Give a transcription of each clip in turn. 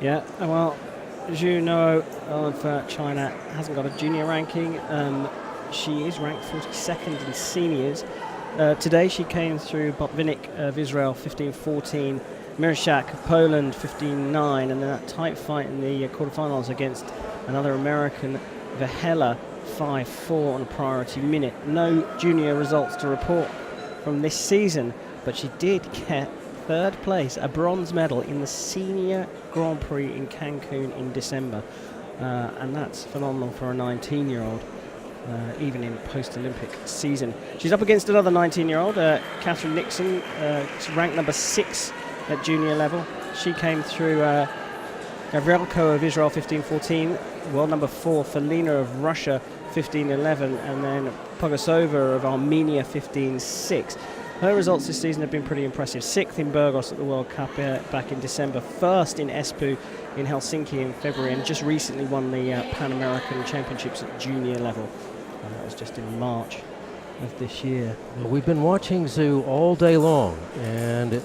Yeah, well, Zhu Nuo of China hasn't got a junior ranking. She is ranked 42nd in seniors. Today she came through Botvinnik of Israel 15-14, Mirashak of Poland 15-9, and then that tight fight in the quarterfinals against another American, Vehela, 5-4 on a priority minute. No junior results to report from this season, but she did get third place, a bronze medal in the Senior Grand Prix in Cancun in December. And that's phenomenal for a 19-year-old, even in post-Olympic season. She's up against another 19-year-old, Catherine NIXON, ranked number 6 at junior level. She came through Gavrelko of Israel 15-14, world number 4, Felina of Russia 15-11, and then Pogosova of Armenia 15-6. Her results this season have been pretty impressive. 6th in Burgos at the World Cup back in December, 1st in Espoo in Helsinki in February, and just recently won the Pan American Championships at junior level. And that was just in March of this year. Well, we've been watching Zhu all day long, and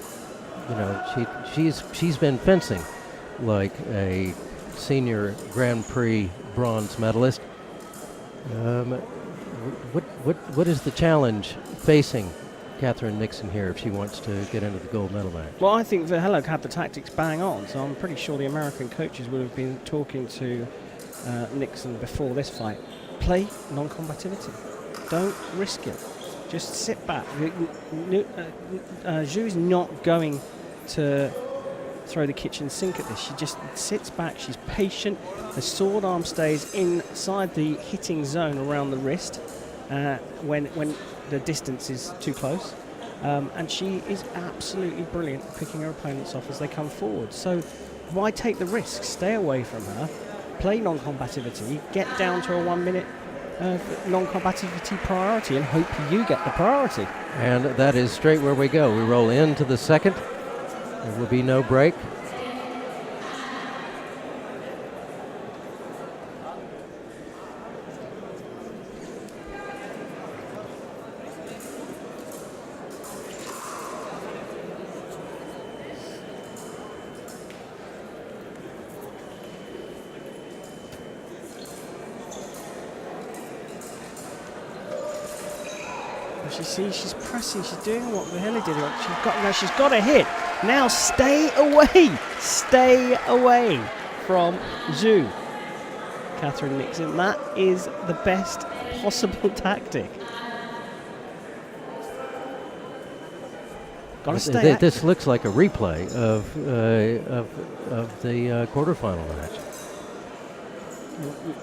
she's been fencing like a senior Grand Prix bronze medalist. What is the challenge facing Catherine NIXON here if she wants to get into the gold medal match? Well, I think Vehela had the tactics bang on, so I'm pretty sure the American coaches would have been talking to NIXON before this fight. Play non-combativity. Don't risk it. Just sit back. Zhu is not going to throw the kitchen sink at this. She just sits back. She's patient. The sword arm stays inside the hitting zone around the wrist when the distance is too close, and she is absolutely brilliant at picking her opponents off as they come forward. So why take the risk? Stay away from her, play non-combativity, get down to a 1 minute non-combativity priority and hope you get the priority. And that is straight where we go. We roll into the second. There will be no break. You see, she's pressing, she's doing what Vehela did. She's got a hit. Now stay away from Zhu. Catherine NIXON, that is the best possible tactic. Got to stay. This looks like a replay of the quarterfinal match.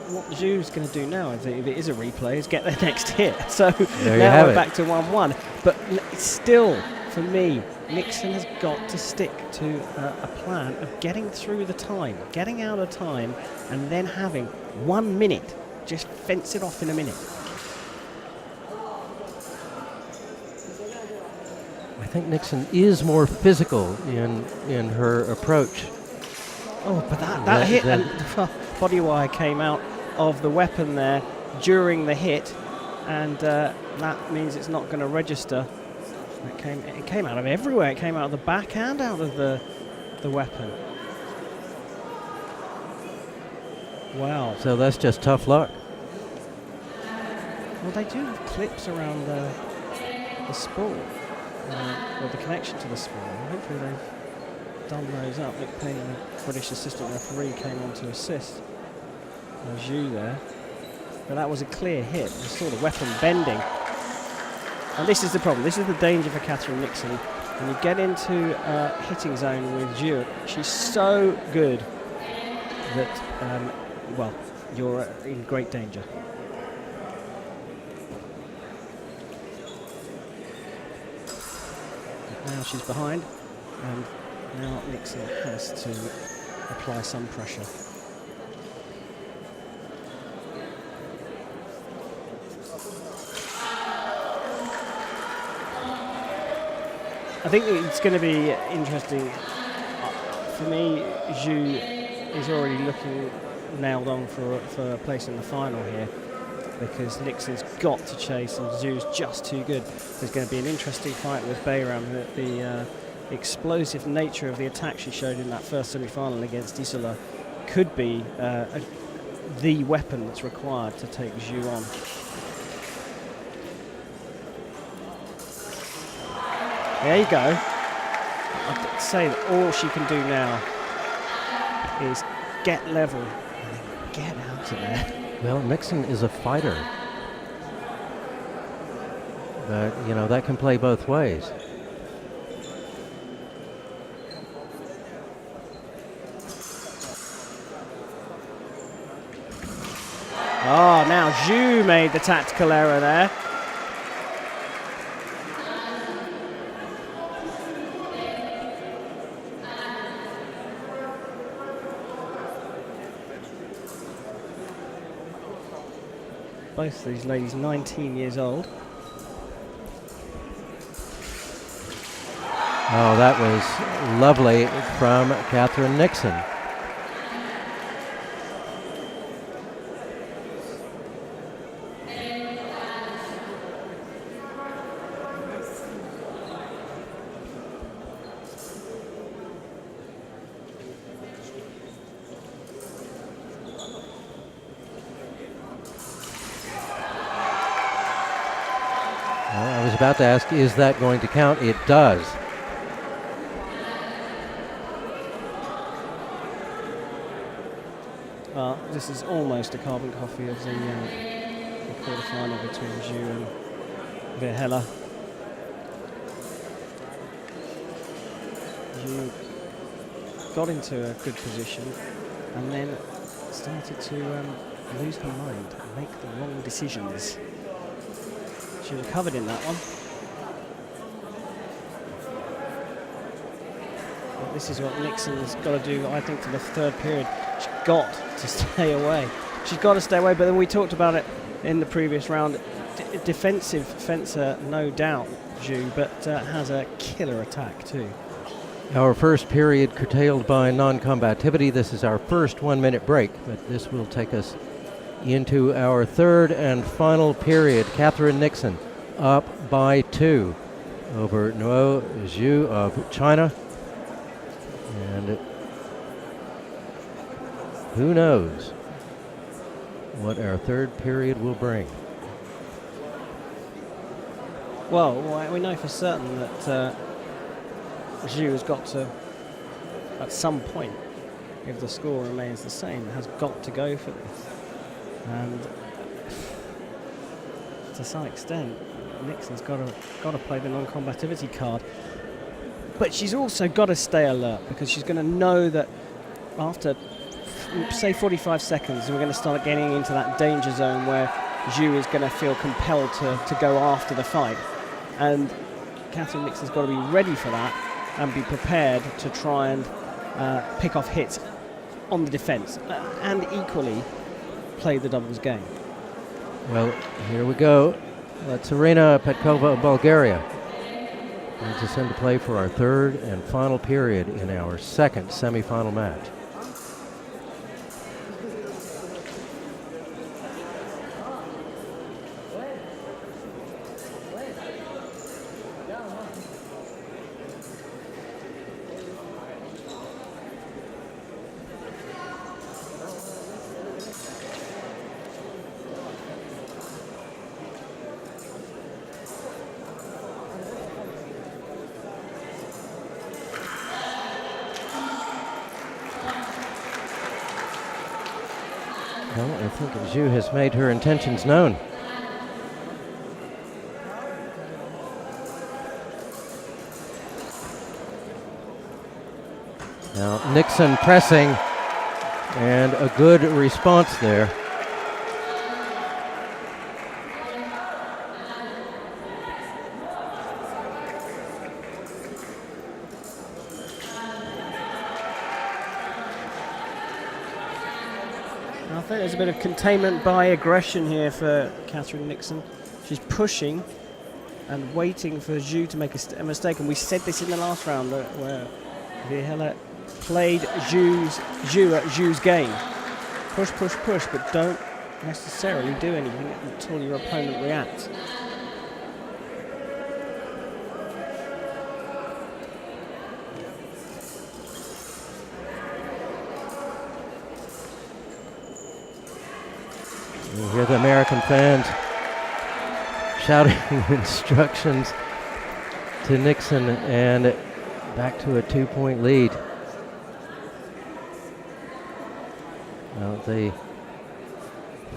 What Zhu's going to do now, if it is a replay, is get their next hit. So there now we're it. back to 1-1. But still, for me, NIXON has got to stick to a plan of getting through the time, getting out of time, and then having 1 minute. Just fence it off in a minute. I think NIXON is more physical in her approach. Oh, but that hit and body wire came out of the weapon there during the hit, and that means it's not going to register. It came out of everywhere. It came out of the back and out of the weapon. Wow. So that's just tough luck. Well, they do have clips around the spool, or the connection to the spool. Hopefully they've done those up. Nick Payne, the British assistant referee, came on to assist Zhu there. But that was a clear hit. You saw the weapon bending. And this is the problem. This is the danger for Catherine NIXON. When you get into hitting zone with Zhu, she's so good that, well, you're in great danger. Now she's behind, and now NIXON has to apply some pressure. I think it's going to be interesting. For me, Zhu is already looking nailed on for a place in the final here, because NIXON's got to chase and Zhu's just too good. There's going to be an interesting fight with Bayram, the explosive nature of the attack she showed in that first semi-final against Isola could be the weapon that's required to take Zhu on. There you go. I'd say that all she can do now is get level and get out of there. Well, NIXON is a fighter. But, you know, that can play both ways. Oh, now Zhu made the tactical error there. Both of these ladies 19 years old. Oh, that was lovely from Catherine NIXON. Well, I was about to ask, is that going to count? It does. Well, this is almost a carbon copy of the quarter-final between Zhu and Virhela. Zhu got into a good position and then started to lose her mind and make the wrong decisions. She recovered in that one. But this is what NIXON's got to do, I think, for the third period. She's got to stay away. She's got to stay away, but then we talked about it in the previous round. Defensive fencer, no doubt, Zhu, but has a killer attack too. Our first period curtailed by non-combativity. This is our first 1-minute break, but this will take us into our third and final period. Catherine NIXON up by 2 over Nuo Zhu of China. And who knows what our third period will bring. Well, we know for certain that Zhu has got to, at some point, if the score remains the same, has got to go for this. And to some extent, NIXON's got to play the non-combativity card. But she's also got to stay alert, because she's going to know that after, say, 45 seconds, we're going to start getting into that danger zone where Zhu is going to feel compelled to go after the fight. And Catherine NIXON's got to be ready for that and be prepared to try and pick off hits on the defense and equally play the doubles game. Well, here we go. That's Arena Petkova of Bulgaria. Brings us into play for our third and final period in our second semifinal match. Well, I think Zhu has made her intentions known. Now NIXON pressing, and a good response there. I think there's a bit of containment by aggression here for Catherine NIXON. She's pushing and waiting for Zhu to make a mistake. And we said this in the last round where Virhela played Zhu at Zhu's game. Push, push, push, but don't necessarily do anything until your opponent reacts. You hear the American fans shouting instructions to NIXON, and back to a 2-point lead. Well, the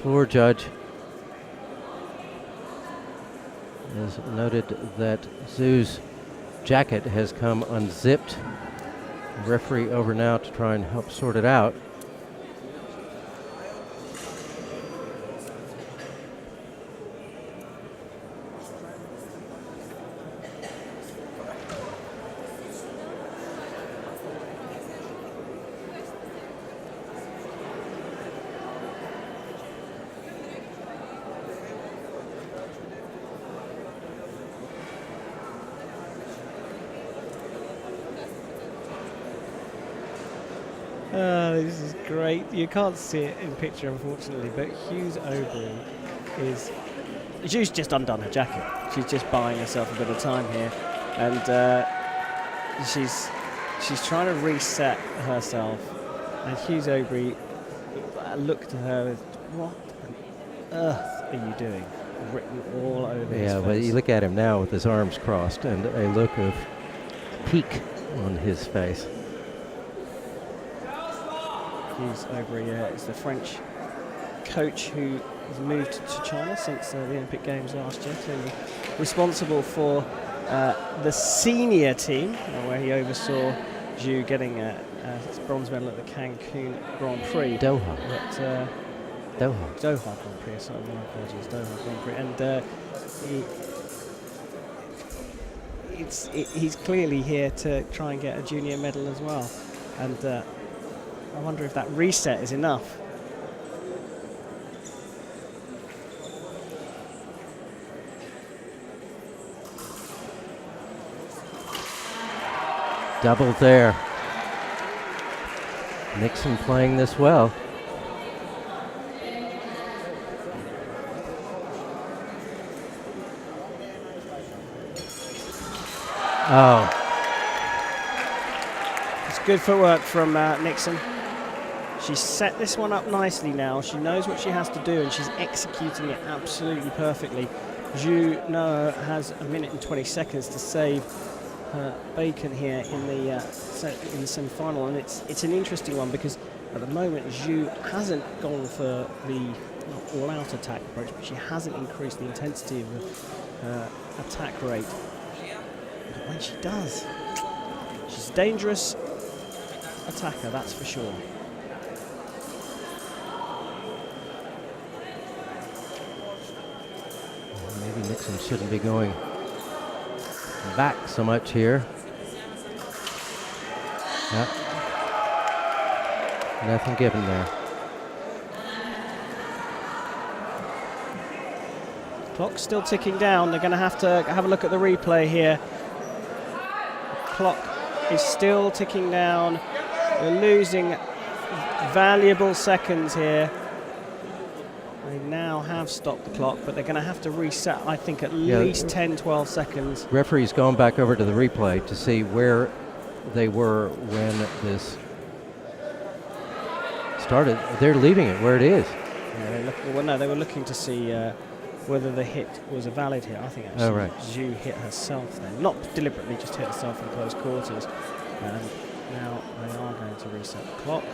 floor judge has noted that Zhu's jacket has come unzipped. The referee over now to try and help sort it out. This is great. You can't see it in picture, unfortunately, but Hughes Aubrey is... She's just undone her jacket. She's just buying herself a bit of time here, and she's trying to reset herself. And Hughes Aubrey looked at her with, "What on earth are you doing?" Written all over his face. Yeah, but you look at him now with his arms crossed and a look of pique on his face. Hughes Aubrey is the French coach who has moved to China since the Olympic Games last year, to responsible for the senior team, where he oversaw Zhu getting a bronze medal at the Cancun Grand Prix. Doha. Doha Grand Prix, sorry, my apologies, Doha Grand Prix. And he's clearly here to try and get a junior medal as well. And I wonder if that reset is enough. Double there. NIXON playing this well. Oh. It's good footwork from NIXON. She's set this one up nicely now. She knows what she has to do, and she's executing it absolutely perfectly. Zhu Noah has 1 minute and 20 seconds to save her bacon here in the semi-final, and it's an interesting one because at the moment Zhu hasn't gone for the all-out attack approach, but she hasn't increased the intensity of her attack rate. But when she does, she's a dangerous attacker, that's for sure. Maybe NIXON shouldn't be going back so much here. Yep. Nothing given there. Clock's still ticking down. They're going to have a look at the replay here. Clock is still ticking down. We're losing valuable seconds here. They now have stopped the clock, but they're going to have to reset, I think, at least 10, 12 seconds. Referee's gone back over to the replay to see where they were when this started. They're leaving it where it is. Yeah, they were looking to see whether the hit was a valid hit. I think actually Zhu hit herself then. Not deliberately, just hit herself in close quarters. Now they are going to reset the clock.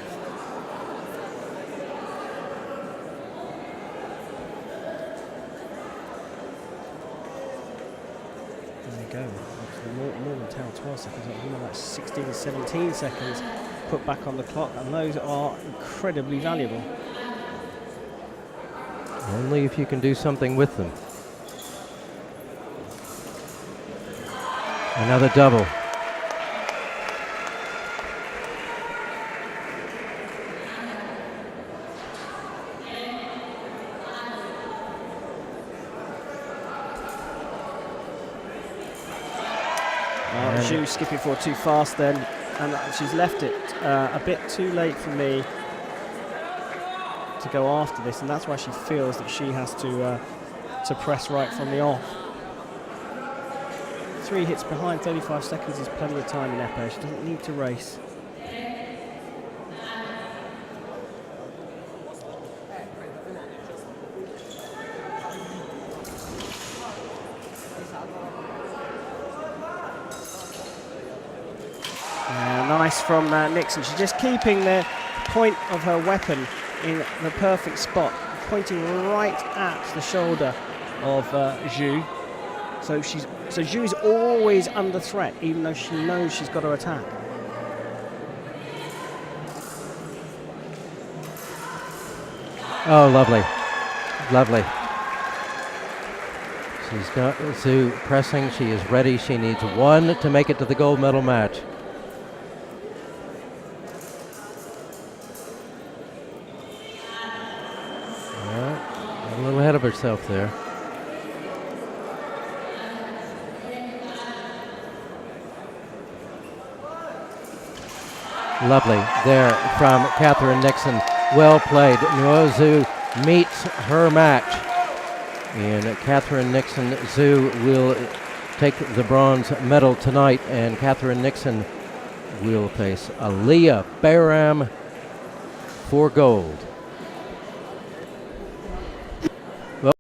Go. More than 10 or 12 seconds, more like 16, 17 seconds put back on the clock, and those are incredibly valuable. Only if you can do something with them. Another double. Zhu skipping forward too fast then, and she's left it a bit too late for me to go after this, and that's why she feels that she has to press right from the off. 3 hits behind, 35 seconds is plenty of time in Eppo. She doesn't need to race. nice from NIXON. She's just keeping the point of her weapon in the perfect spot, pointing right at the shoulder of Zhu. So Zhu is always under threat, even though she knows she's got to attack. Oh, lovely. Lovely. She's got Zhu pressing. She is ready. She needs one to make it to the gold medal match. A little ahead of herself there. Lovely there from Catherine NIXON. Well played. Zhu meets her match. And Catherine NIXON, Zhu will take the bronze medal tonight, and Catherine NIXON will face Aliyah Bayram for gold.